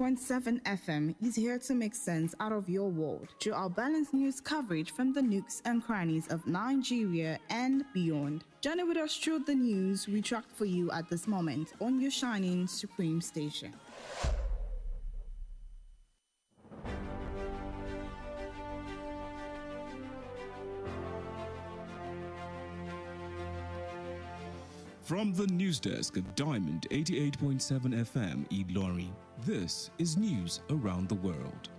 88.7 FM is here to make sense out of your world through our balanced news coverage from the nooks and crannies of Nigeria and beyond. Journey with us through the news we tracked for you at this moment on your shining supreme station. From the news desk of Diamond 88.7 FM Iroyin, this is news around the world.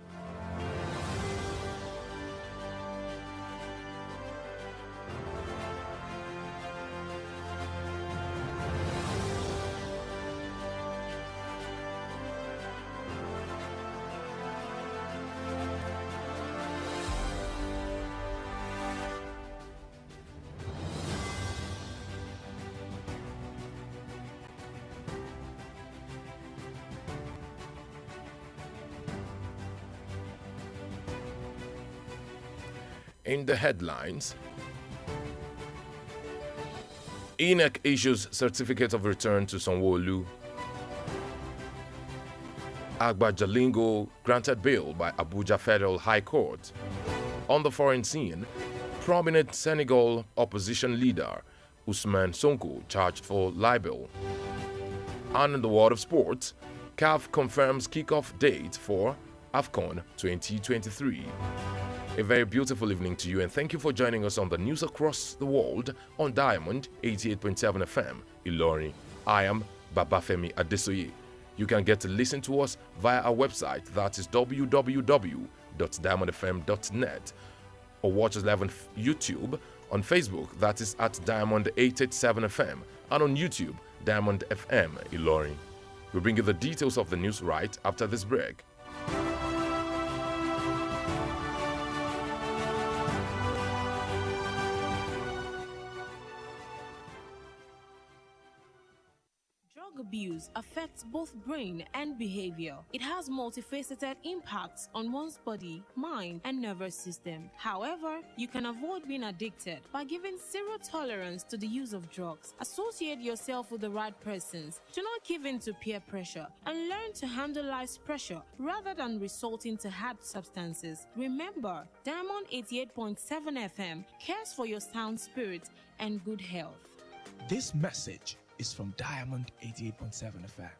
In the headlines, INEC issues certificate of return to Sanwo-Olu. Agbajalingo granted bail by Abuja Federal High Court. On the foreign scene, prominent Senegal opposition leader Ousmane Sonko charged for libel. And in the world of sports, CAF confirms kickoff date for AFCON 2023. A very beautiful evening to you, and thank you for joining us on the news across the world on Diamond 88.7 FM Iroyin. I am Babafemi Adesoye. You can get to listen to us via our website, that is www.diamondfm.net, or watch us live on YouTube, on Facebook, that is at Diamond 887 FM, and on YouTube, Diamond FM Iroyin. We'll bring you the details of the news right after this break. Abuse affects both brain and behavior. It has multifaceted impacts on one's body, mind, and nervous system. However, you can avoid being addicted by giving zero tolerance to the use of drugs. Associate yourself with the right persons. Do not give in to peer pressure and learn to handle life's pressure rather than resorting to hard substances. Remember, Diamond 88.7 FM cares for your sound spirit and good health. This message is from Diamond 88.7 FM.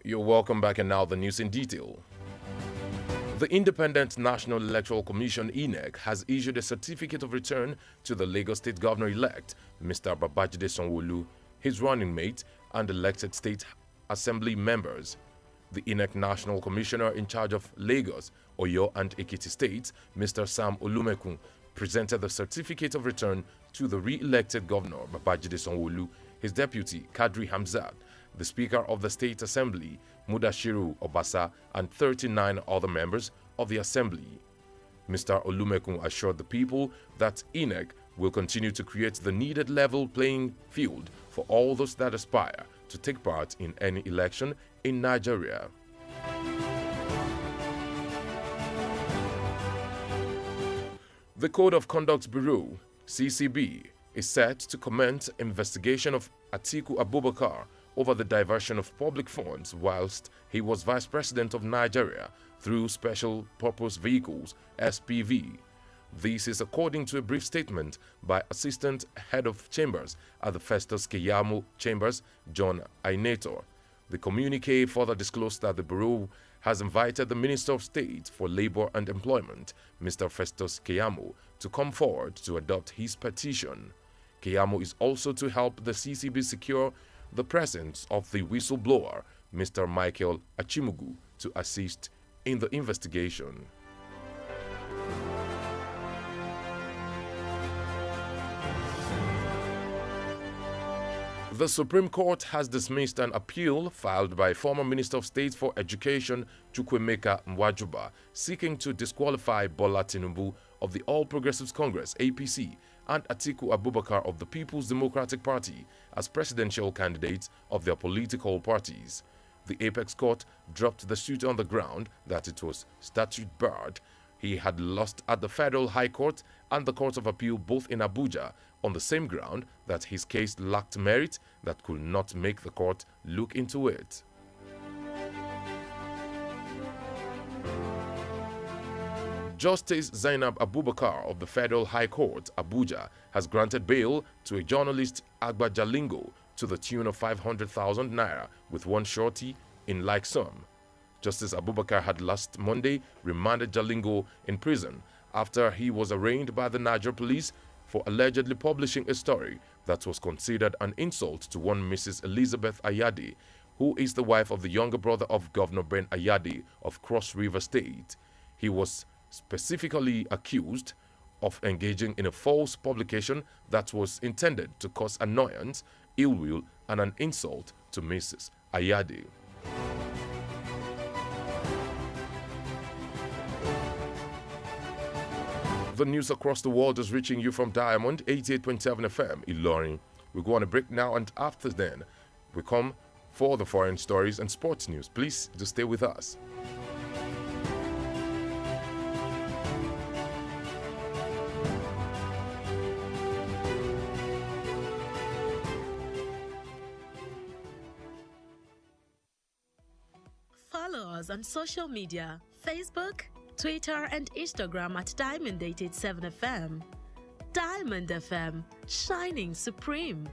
You're welcome back, and now the news in detail. The Independent National Electoral Commission (INEC) has issued a certificate of return to the Lagos State Governor-elect, Mr. Babajide Sanwo-Olu, his running mate, and elected state assembly members. The INEC National Commissioner in charge of Lagos, Oyo, and Ekiti states, Mr. Sam Olumekun, presented the certificate of return to the re-elected Governor Babajide Sanwo-Olu, his deputy Kadri Hamzat, the Speaker of the State Assembly, Mudashiru Obasa, and 39 other members of the Assembly. Mr. Olumekun assured the people that INEC will continue to create the needed level playing field for all those that aspire to take part in any election in Nigeria. The Code of Conduct Bureau, CCB, is set to commence investigation of Atiku Abubakar over the diversion of public funds whilst he was Vice President of Nigeria through Special Purpose Vehicles, SPV. This is according to a brief statement by Assistant Head of Chambers at the Festus Keyamo Chambers, John Ainator. The communique further disclosed that the Bureau has invited the Minister of State for Labour and Employment, Mr. Festus Keyamo, to come forward to adopt his petition. Keyamo is also to help the CCB secure the presence of the whistleblower, Mr. Michael Achimugu, to assist in the investigation. The Supreme Court has dismissed an appeal filed by former Minister of State for Education Chukwemeka Mwajuba seeking to disqualify Bola Tinubu of the All Progressives Congress (APC) and Atiku Abubakar of the People's Democratic Party as presidential candidates of their political parties. The Apex Court dropped the suit on the ground that it was statute barred. He had lost at the Federal High Court and the Court of Appeal both in Abuja on the same ground that his case lacked merit that could not make the court look into it. Justice Zainab Abubakar of the Federal High Court, Abuja, has granted bail to a journalist, Agba Jalingo, to the tune of 500,000 naira with one shorty in like sum. Justice Abubakar had last Monday remanded Jalingo in prison after he was arraigned by the Niger police for allegedly publishing a story that was considered an insult to one Mrs. Elizabeth Ayade, who is the wife of the younger brother of Governor Ben Ayade of Cross River State. He was specifically accused of engaging in a false publication that was intended to cause annoyance, ill will, and an insult to Mrs. Ayade. The news across the world is reaching you from Diamond 88.7 FM, Ilorin. We go on a break now, and after then, we come for the foreign stories and sports news. Please do stay with us. Follow us on social media, Facebook, Twitter and Instagram at Diamond 887 FM. Diamond FM, shining supreme.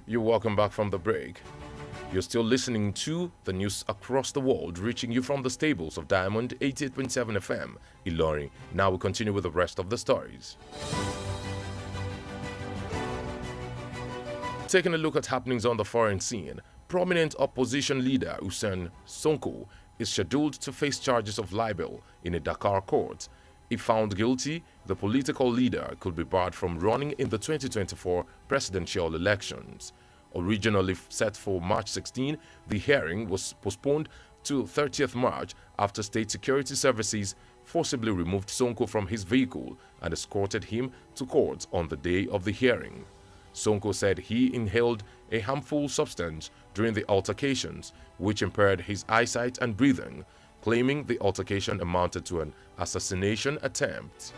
You're welcome back from the break. You're still listening to the news across the world, reaching you from the stables of Diamond 88.7 FM, Ilorin. Now we continue with the rest of the stories. Taking a look at happenings on the foreign scene, prominent opposition leader Usain Sonko is scheduled to face charges of libel in a Dakar court. If found guilty, the political leader could be barred from running in the 2024 presidential elections. Originally set for March 16, the hearing was postponed to 30th March after State Security Services forcibly removed Sonko from his vehicle and escorted him to court on the day of the hearing. Sonko said he inhaled a harmful substance during the altercations, which impaired his eyesight and breathing, claiming the altercation amounted to an assassination attempt.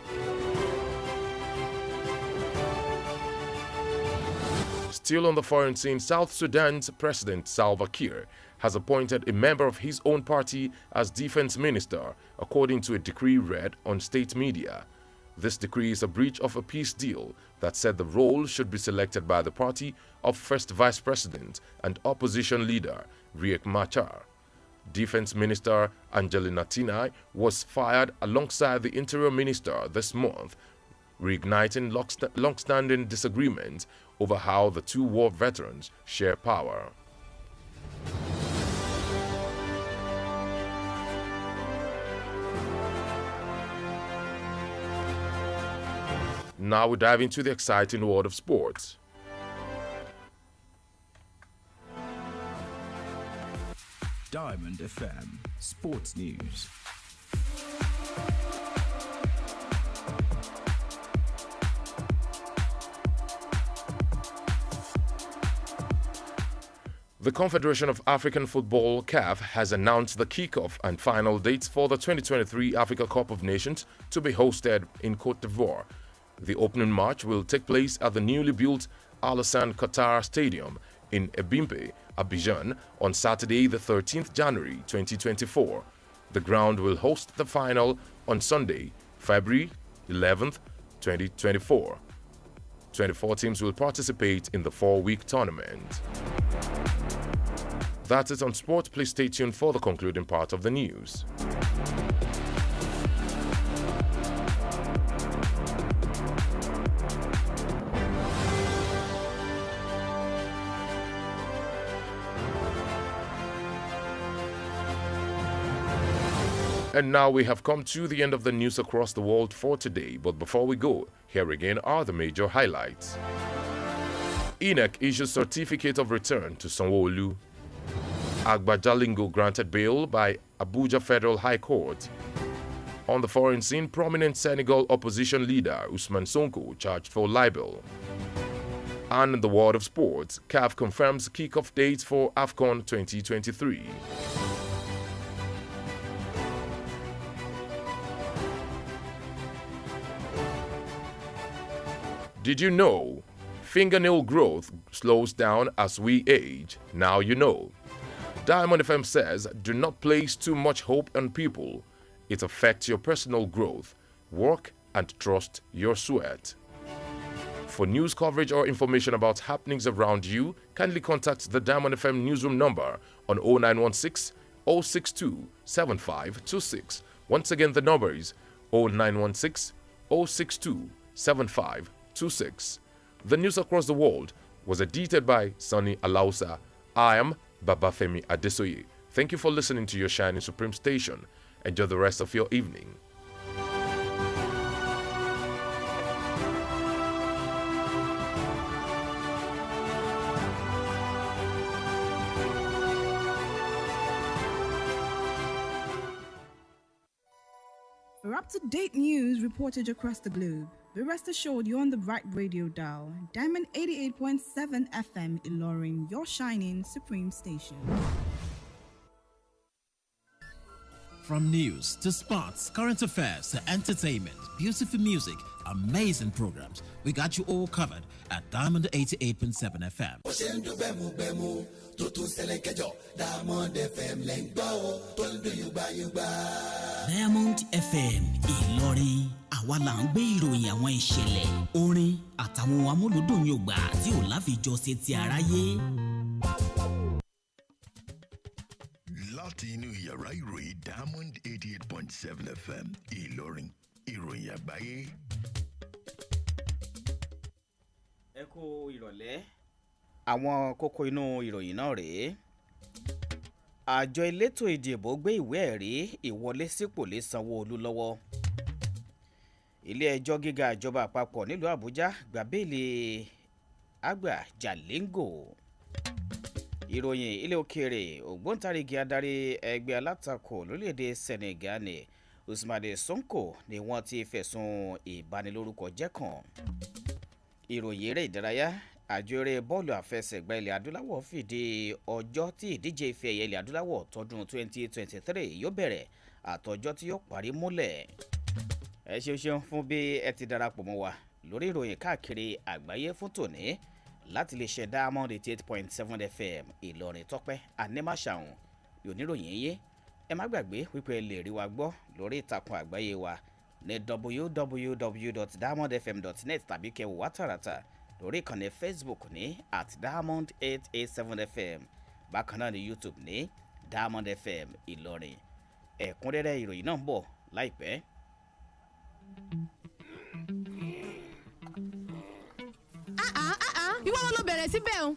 Still on the foreign scene, South Sudan's President Salva Kiir has appointed a member of his own party as defense minister, according to a decree read on state media. This decree is a breach of a peace deal that said the role should be selected by the party of first vice president and opposition leader Riek Machar. Defense Minister Angelina Tinai was fired alongside the Interior Minister this month, reigniting long-standing disagreements over how the two war veterans share power. Now we dive into the exciting world of sports. Diamond FM Sports News. The Confederation of African Football (CAF) has announced the kickoff and final dates for the 2023 Africa Cup of Nations to be hosted in Côte d'Ivoire. The opening match will take place at the newly built Alassane Ouattara Stadium in Ebimpe, Abidjan, on Saturday, the 13th January 2024. The ground will host the final on Sunday, February 11th, 2024. 24 teams will participate in the 4-week tournament. That's it on sport. Please stay tuned for the concluding part of the news. And now we have come to the end of the news across the world for today. But before we go, here again are the major highlights. INEC issues certificate of return to Sanwo-Olu. Agbajalingo granted bail by Abuja Federal High Court. On the foreign scene, prominent Senegal opposition leader Usman Sonko charged for libel. And in the world of sports, CAF confirms kickoff dates for AFCON 2023. Did you know? Fingernail growth slows down as we age. Now you know. Diamond FM says, do not place too much hope on people. It affects your personal growth. Work and trust your sweat. For news coverage or information about happenings around you, kindly contact the Diamond FM newsroom number on 0916 062 7526. Once again, the number is 0916 062 7526. The news across the world was edited by Sonny Alausa. I am Babafemi Adesoye. Thank you for listening to your shining supreme station. Enjoy the rest of your evening. For up-to-date news reported across the globe, be rest assured you're on the right radio dial. Diamond 88.7 FM Ilorin, your shining supreme station. From news to sports, current affairs to entertainment, beautiful music, amazing programs, we got you all covered at Diamond 88.7 FM. Diamond FM Ìlọrin, àwa là ń gbé ìròyìn àwọn ìṣẹ̀lẹ̀ orin àtàwọn amúlùdùn yògbà tí ò láfijọ́ ṣe ti aráyé. Láti inú yàrá ìròyìn Diamond 88.7 FM Ìlọrin, ìròyìn àgbáyé. Ẹ kú ìrọ̀lẹ́. Àwọn kókó inú ìròyìn náà rèé. Àjọ elétò ìdìbò gbé ìwé ẹ̀rí ìwọlé sípò lé Sanwó-Olú lọ́wọ́. Ilé ẹjọ́ gíga ìjọba àpapọ̀ nílùú Àbújá gba béèlì Agbajalingo. Ìròyìn ilé òkèèrè, ògbóǹtarìgì adarí ẹgbẹ́ alátakò lórílẹ̀‐èdè Senegal ní Usman Sonko ni wọ́n ti fẹ̀sùn ìbanilórúkọ jẹ́ kàn. Ìròyìn eré ìdárayá, àjọ eré bọ́ọ̀lù àfẹsẹ̀gbá ilẹ̀ adúláwọ̀ fìdí ọjọ́ tí ìdíje ife ẹ̀yẹ ilẹ̀ adúláwọ̀ tọdún 2023 yóò bẹ̀rẹ̀ àtọjọ́ tí yóò parí múlẹ̀. Ẹ ṣeun fún bí ẹ ti darapọ̀ mọ́ wa lórí ìròyìn káàkiri àgbáyé fún tòní láti lè ṣe Diamond 88.7 FM Ìlọrin. Tope Animasahun oníròyìn yé. Ẹ má gbàgbé wípé ẹ lè rí wa gbọ́ lórí ìtàkùn àgbáyé wa ní www.diamondfm.net tàbí kẹ́ wò wá tààràtà lórí ìkànnì Facebook ní @Diamond 887 FM. Bákan náà ní YouTube ní Diamond FM Ìlọrin. Ẹ̀kúnrẹ́rẹ́ ìròyìn náà ń bọ̀ láìpẹ́. Ìwọ ló bẹ̀rẹ̀ síbẹ̀ o.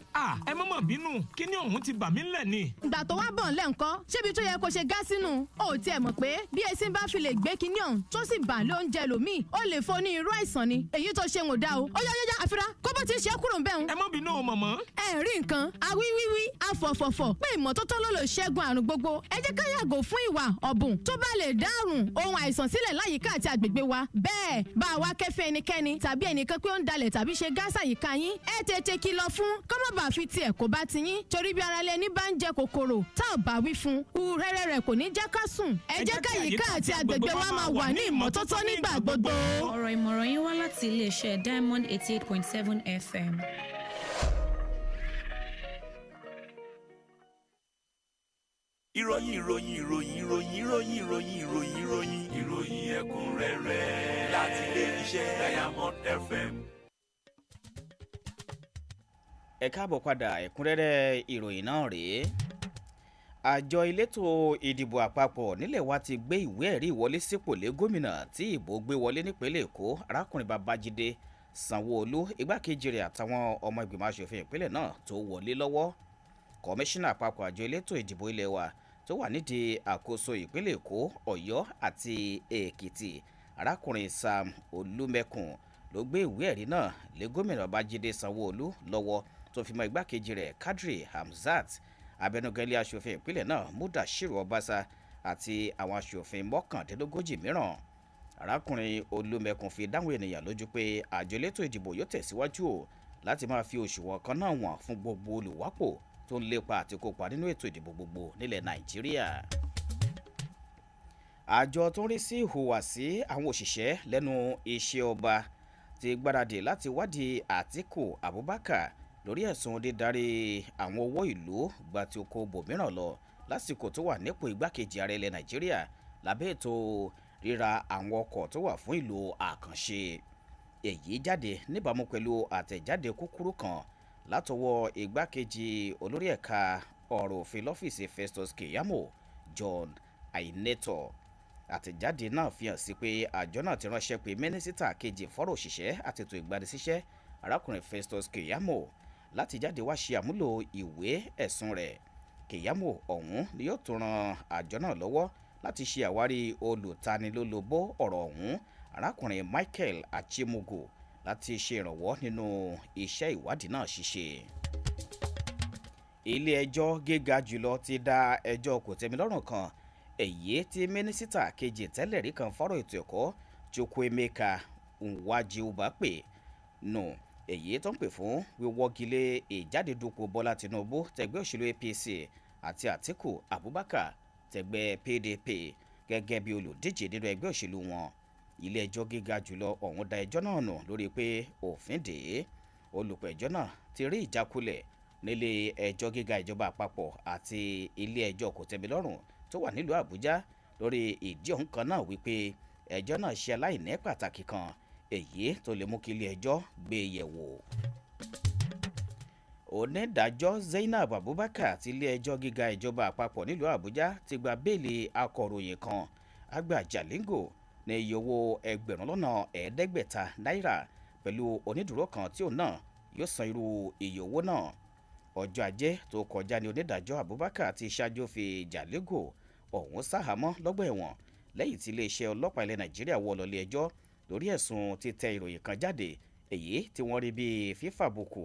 Ẹ má mà bínú, kíní ọ̀hún ti bà mí ńlẹ̀ ni. Ìgbà tó wá bọ̀ ńlẹ̀ ńkọ́, ṣébi tó yẹ kó ṣe gá sínú. O ò tiẹ̀ mọ̀ pé bí esin bá fi lè gbé kíní ọ̀hún tó sì bà lé oúnjẹ lòmíì, ó lè fo ní irú àìsàn ni. Èyí tó ṣe ń ò dá o. Ó yá àfira, kó bó ti ṣe kúrò ń bẹ̀ ń. Ẹ má bínú o mọ̀mọ́. Ẹ rí nǹkan, awíwíwí, afọ̀fọ̀fọ̀ pé ìmọ́tótó ló lè ṣẹ́gun àrùn gbogbo. Ẹ jẹ́ ká yàgò fún ìwà ọ̀bùn tó bá lè dárùn ohun àìsàn sílẹ̀ láyìíká àti àgbègbè wa. Bẹ́ẹ̀ bá wa kẹ́fẹ́ ẹnikẹ́ni tàbí ẹnìkan pé ó ń dalẹ̀ tàbí ṣe gáàsà yìíká yín. Ẹ tètè kìlọ̀ fún kọ́mọ̀ bá fi tiẹ̀ kó bá ti yín torí bí ara lẹni bá ń jẹ kòkòrò tá ò bá wí fún rẹ́rẹ́ rẹ̀ kò ní jẹ́ ká sùn. Ẹ jẹ́ ká yìíká àti àgbègbè wa máa wà ní ìmọ́tótó nígbà gbogbo. Ọ̀rọ̀ ìmọ̀ràn yín wá láti iléeṣẹ́ Diamond 88.7 FM. Ìròyìn ẹ̀kúnrẹ́rẹ́ láti iléeṣẹ́ Diamond FM. Ẹ káàbọ̀ padà, ẹ̀kúnrẹ́rẹ́ ìròyìn náà rèé. àjọ elétò ìdìbò àpapọ̀ nílẹ̀ wa ti gbé ìwé ẹ̀rí ìwọlé sípò lé gómìnà tí ìbò gbé wọlé nípínlẹ̀ Èkó arákùnrin Babájídé Sanwó-Olú igbákejì rẹ̀ àtàwọn ọmọ ìgbìmọ̀ asòfin ìpínlẹ̀ náà tó wọlé lọ́wọ́. Kọmíṣánná àpapọ̀ àjọ elétò ìdìbò ilẹ̀ wa tó wà nídìí àkóso ìpínlẹ̀ Èkó, Ọ̀yọ́ àti Èkìtì arákùnrin Sam Olúmẹkùn ló gbé ìwé ẹ̀rí náà lé gómìnà Babájídé Sanwó-Olú lọ́wọ́ tó fi mọ́ igbákejì rẹ̀ Kadri Hamzat, abẹnugan ilé aṣòfin ìpínlẹ̀ náà Mudashiru Ọbaṣà àti àwọn aṣòfin 39 mìíràn. Arákùnrin Olúmẹkùn fi dáhùn ènìyàn lójú pé àjọ elétò ìdìbò yóò tẹ̀síwájú o láti máa fi òṣùwọ̀n kan náà wọ̀n fún gbogbo olùwápò tó ń lépa àti kópa nínú ètò ìdìbò gbogbo nílẹ̀ Nàìjíríà. Àjọ tó ń rí sí ìhùwàsí àwọn òṣìṣẹ́ lẹ́nu iṣẹ́ ọba ti gbáradì láti wádìí Àtíkù Abubakar lórí ẹ̀sùn dídarí àwọn owó ìlú gba ti oko bòmíràn lọ lásìkò tó wà nípò igbákejì ààrẹ ilẹ̀ Nàìjíríà lábẹ́ ètò ríra àwọn ọkọ̀ tó wà fún ìlò àkànṣe. Èyí jáde níbàámu pẹ̀lú àtẹ̀jáde kúkúrú kan látọwọ́ igbákejì olórí ẹ̀ka ọ̀rọ̀ òfin lọ́fíìsì Festus Keyamo John Aineto. Àtẹ̀jáde náà fi hàn sí pé àjọ náà ti ránṣẹ́ pé mínísítà kejì fọ́rọ̀ òṣìṣẹ́ àti ètò ìgbanisíṣẹ́ arákùnrin Festus Keyamo láti jáde wá ṣe àmúlò ìwé ẹ̀sùn rẹ̀. Keyamo ọ̀hún ni yóò tún ran àjọ náà lọ́wọ́ láti ṣe àwárí olùtanilólobó ọ̀rọ̀ ọ̀hún arákùnrin Michael Achimugu láti ṣe ìrànwọ́ nínú iṣẹ́ ìwádìí náà ṣíṣe. Ilé ẹjọ́ gíga jùlọ ti dá ẹjọ́ kòtẹ́milọ́rùn kan èyí tí mínísítà kejì tẹ́lẹ̀ rí kan fọ́rọ̀ ètò ẹ̀kọ́ Chukwuemeka Nwajiuba pè nù èyí tó ń pè fún wíwọ́gilé ìjádedupò Bọ́lá Tinubu tẹgbẹ́ òṣèlú APC àti Àtíkù Abubakar tẹgbẹ́ PDP gẹ́gẹ́ bí olùdíje nínú ẹgbẹ́ òṣèlú wọn. Ilé ẹjọ́ gíga jùlọ ọ̀hún dá ẹjọ́ náà nù lórí pé òfin dè é. Olùpẹ̀jọ́ náà ti rí ìjákulẹ̀ nílé ẹjọ́ gíga ìjọba àpapọ̀ àti ilé ẹjọ́ kòtẹ́milọ́rùn tó wà nílùú Àbújá lórí ìdí ọ̀hún kan náà wípé ẹjọ́ náà ṣe aláìní pàtàkì kan èyí tó lè mú kí ilé ẹjọ́ gbé yẹ̀wò. Onídàájọ́ Zainab Abubakar ti ilé ẹjọ́ gíga ìjọba àpapọ̀ nílùú Àbújá ti gba béèlì akọ̀ròyìn kan Àgbà Jalingo ní iye owó 500 náírà pẹ̀lú onídùúró kan tí òun náà yóò san irú iye owó náà. Ọjọ́ Ajé tó kọjá ní onídàájọ́ Abubakar ti ṣáájú fi Jalingo ọ̀hún sáhámọ́ lọ́gbà ẹ̀wọ̀n lẹ́yìn tí iléeṣẹ́ ọlọ́pàá ilẹ̀ Nàìjíríà wọ́ lọ ilé ẹjọ́ lórí ẹ̀sùn títẹ ìròyìn kan jáde èyí tí wọ́n rí bíi fífàbùkù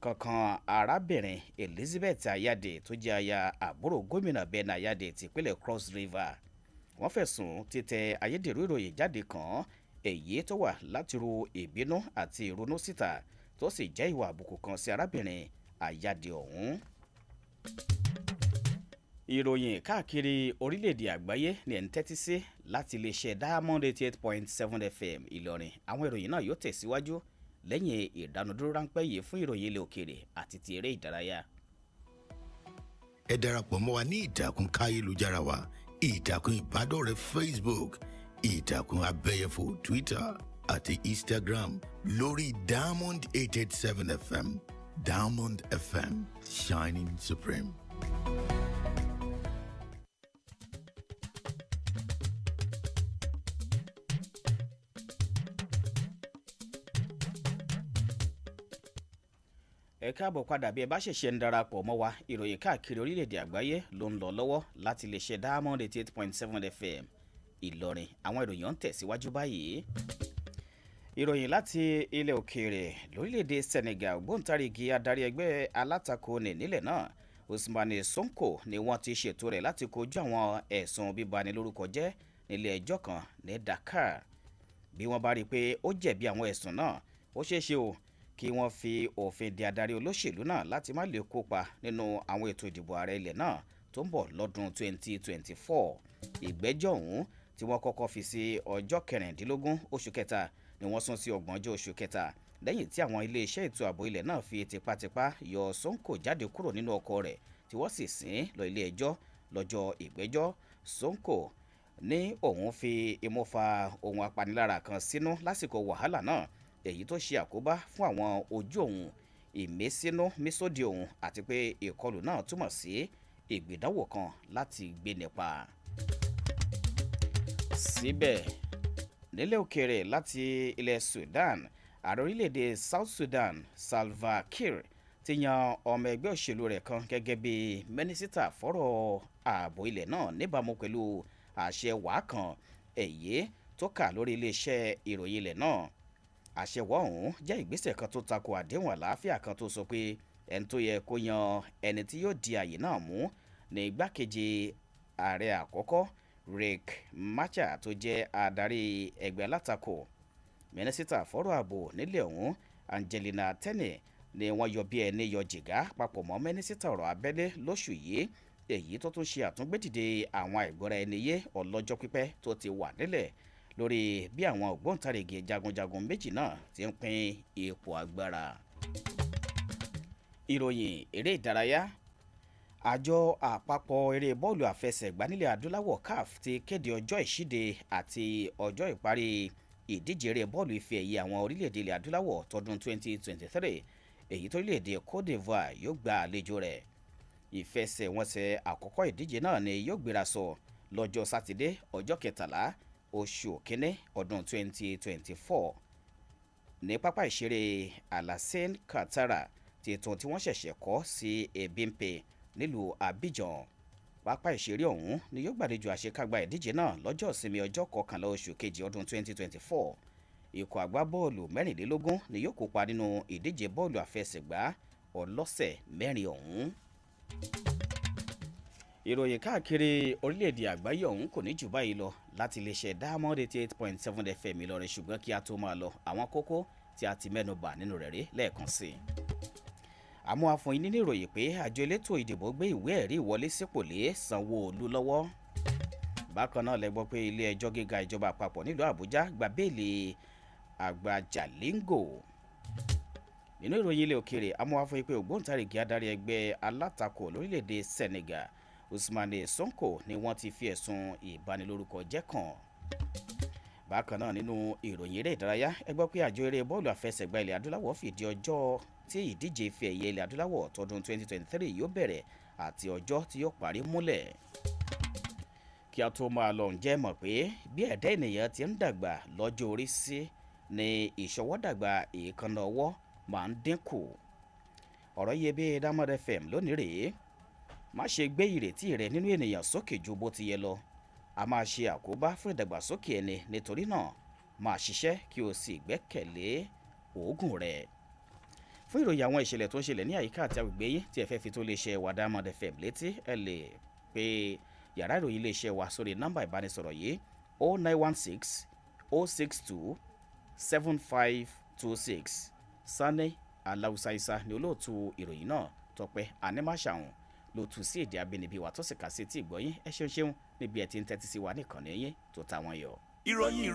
kankan arábìnrin Elizabeth Ayade tó jẹ́ aya àbúrò gómìnà Ben Ayade tìpínlẹ̀ Cross River. Wọ́n fẹ̀sùn títẹ ayédèrú ìròyìn jáde kan èyí tó wà láti ru ìbínú àti ìrònú síta tó sì jẹ́ ìwà àbùkù kan sí arábìnrin Ayade ọ̀hún. Ìròyìn káàkiri orílẹ̀-èdè àgbáyé ni ẹ̀ ń tẹ́tí sí láti iléeṣẹ́ Diamond 88.7 FM Ìlọrin. Àwọn ìròyìn náà yóò tẹ̀síwájú lẹ́yìn ìdánudúró ráńpẹ́ yìí fún ìròyìn ilẹ̀ òkèèrè àti ti eré ìdárayá. Ẹ darapọ̀ mọ́ wa ní ìtàkùn káyélujára wa ìtàkùn ìbádọ́rẹ̀ẹ́ Facebook ìtàkùn abẹ́yẹfò Twitter àti Instagram lórí Diamond 887 FM. Diamond FM, shining supreme. Ẹ káàbọ̀ padà bí ẹ bá ṣẹ̀ṣẹ̀ ń darapọ̀ mọ́ wa ìròyìn káàkiri orílẹ̀-èdè àgbáyé ló ń lọ lọ́wọ́ láti lè ṣe Diamond 88.7 FM Ìlọrin. Àwọn ìròyìn ń tẹ̀síwájú báyìí. Ìròyìn láti ilẹ̀ òkèèrè lórílẹ̀-èdè Senegal gbóǹtarìgì adarí ẹgbẹ́ alátakò nílẹ̀ náà Ousmane Sonko ni wọ́n ti ṣètò rẹ̀ láti kojú àwọn ẹ̀sùn bíbanilórúkọ jẹ́ nílé ẹjọ́ kan ní Dakar. Bí wọ́n bá rí i pé ó jẹ̀bi àwọn ẹ̀sùn náà ó ṣeéṣe o kí wọ́n fi òfin de adarí olóṣèlú náà láti má lè kópa nínú àwọn ètò ìdìbò ààrẹ ilẹ̀ náà tó ń bọ̀ lọ́dún 2024. Ìgbẹ́jọ́ ọ̀hún tí wọ́n kọ́kọ́ fi sí ọjọ́ 16 oṣù kẹta ni wọ́n sún sí 30 oṣù kẹta lẹ́yìn tí àwọn iléeṣẹ́ ètò ààbò ilẹ̀ náà fi tipátipá yọ Sonko jáde kúrò nínú ọkọ̀ rẹ̀ tí wọ́n sì sìn lọ ilé ẹjọ́ lọ́jọ́ ìgbẹ́jọ́. Sonko ní òun fi imú fa ohun apanilára kan sínú lásìkò wàhálà náà èyí tó ṣe àkóbá fún àwọn ojú òun ìmísínú mísódì òun àti pé ìkọlù náà túmọ̀ sí ìgbìdánwò kan láti gbé nípa. síbẹ̀ nílẹ̀ òkèèrè láti ilẹ̀ Sudan ààrẹ orílẹ̀-èdè South Sudan Salva Kiir ti yan ọmọ ẹgbẹ́ òṣèlú rẹ̀ kan gẹ́gẹ́ bí mínísítà fọ́rọ̀ ààbò ilẹ̀ náà níbàámu pẹ̀lú àṣẹ wàá kan èyí tó kà lórí iléeṣẹ́ ìròyìn ilẹ̀ náà. àṣẹ wàá ọ̀hún jẹ́ ìgbésẹ̀ kan tó tako àdéhùn àlàáfíà kan tó sọ pé ẹni tó yẹ kó yan ẹni tí yóò di àyè náà mú ní igbákejì ààrẹ àkọ́kọ́ Riek Machar tó jẹ́ adarí ẹgbẹ́ alátakò. mínísítà fọ́rọ̀ ààbò nílẹ̀ ọ̀hún Angelina Tene ni wọ́n yọ bí ẹni yọ jìgá papọ̀ mọ́ mínísítà ọ̀rọ̀ abẹ́lé lóṣù yìí èyí tó tún ṣe àtúngbédìde àwọn àìgbọ́ra ẹni yé ọlọ́jọ́ pípẹ́ tó ti wà nílẹ̀ lórí bí àwọn ògbóǹtarìgì jagunjagun méjì náà ti ń pín ipò agbára. ìròyìn eré ìdárayá. àjọ àpapọ̀ eré bọ́ọ̀lù àfẹsẹ̀gbá nílẹ̀ adúláwọ̀ CAF ti kéde ọjọ́ ìṣíde àti ọjọ́ ìparí ìdíje eré bọ́ọ̀lù ife ẹ̀yẹ àwọn orílẹ̀-èdè ilẹ̀ adúláwọ̀ tọdún 2023 èyí tó orílẹ̀-èdè Côte d'Ivoire yóò gba àlejò rẹ̀. ìfẹsẹ̀wọnsẹ̀ àkọ́kọ́ ìdíje náà ni yóò gbéra sọ lọ́jọ́ sátidé ọjọ́ 13 oṣù kínní ọdún 2024 ní pápá ìṣeré Alassane Ouattara tuntun tí wọ́n ṣẹ̀ṣẹ̀ kọ́ sí Ebimpe nílùú Abidjan. pápá ìṣeré ọ̀hún ni yóò gbàlejò àṣekágbá ìdíje náà lọ́jọ́ ìsinmi ọjọ́ 11 oṣù kejì ọdún 2024. ikọ̀ agbábọ́ọ̀lù 24 ni yóò kópa nínú ìdíje bọ́ọ̀lù àfẹsẹ̀gbá ọlọ́sẹ̀ 4 ọ̀hún. ìròyìn káàkiri orílẹ̀-èdè àgbáyé ọ̀hún kò ní jù báyìí lọ láti iléeṣẹ́ Diamond 88.7 FM Ìlọrin, ṣùgbọ́n kí a tó máa lọ àwọn kókó tí a ti mẹ́nu bà nínú rẹ̀ rí lẹ́ẹ̀kan sí i. àmọ́ a fún yín nínú ìròyìn pé àjọ elétò ìdìbò gbé ìwé ẹ̀rí ìwọlé sípò lé Sanwó-Olú lọ́wọ́. bákan náà lẹ gbọ́ pé ilé ẹjọ́ gíga ìjọba àpapọ̀ nílùú Àbújá gba béèlì Agbajalingo. nínú ìròyìn ilẹ̀ òkèèrè àmọ́ a fún yín pé ògbóǹtarìgì adarí ẹgbẹ́ alátakò lórílẹ̀‐èdè Senegal Ousmane Sonko ni wọ́n ti fi ẹ̀sùn ìbanilórúkọ jẹ́ kàn. bákan náà nínú ìròyìn eré ìdárayá ẹ gbọ́ pé àjọ eré bọ́ọ̀lù àfẹsẹ̀gbá ilẹ̀ adúláwọ̀ fìdí ọjọ́ tí ìdíje ife ẹ̀yẹ ilẹ̀ adúláwọ̀ tọdún 2023 yóò bẹ̀rẹ̀ àti ọjọ́ tí yóò parí múlẹ̀. kí a tó máa lọ ǹjẹ́ mọ̀ pé bí ẹ̀dá ènìyàn ti ń dàgbà lọ́jọ́ orí sí ni ìṣọwọ́dàgbà èékánná ọwọ́ máa ń dínkù. ọ̀rọ̀ yẹ bí Diamond FM lónìí rèé. má ṣe gbé ìrètí rẹ nínú ènìyàn sókè ju bó ti yẹ lọ. a máa ṣe àkóbá fún ìdàgbàsókè ẹni, nítorí náà máa ṣiṣẹ́ kí o sì gbẹ́kẹ̀lé òógùn rẹ. fún ìròyìn àwọn ìṣẹ̀lẹ̀ tó ń ṣẹlẹ̀ ní àyíká àti agbègbè yín tí ẹ fẹ́ fi tó iléeṣẹ́ wa Diamond FM létí, ẹ lè pe yàrá ìròyìn iléeṣẹ́ wa sórí nọ́mbà ìbánisọ̀rọ̀ yìí 0916 062 7526. Sani Aláùsáísá ni olóòtú ìròyìn náà. Tọ́pẹ́ Animasahun ló tú sí èdè abínibí wa tó sì kà sí tí ìgbọ́yín. ẹ ṣeun níbi ẹ ti ń tẹ́tí sí wa nìkànnì yín tó ta wọn yọ. ìròyìn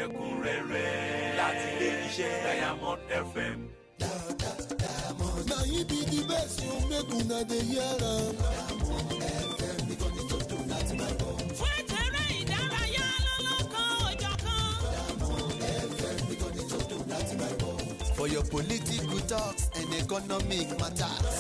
ẹ̀kúnrẹ́rẹ́ láti ilé iṣẹ́ Diamond FM. na you be the best, you make una dey hear am. Diamond FM because the toto láti máa bọ̀. fún ìtẹ̀rẹ́ ìdárayá lọ́lọ́kan òjọ̀kan. Diamond FM because the toto láti máa bọ̀. For your political talks and economic matters.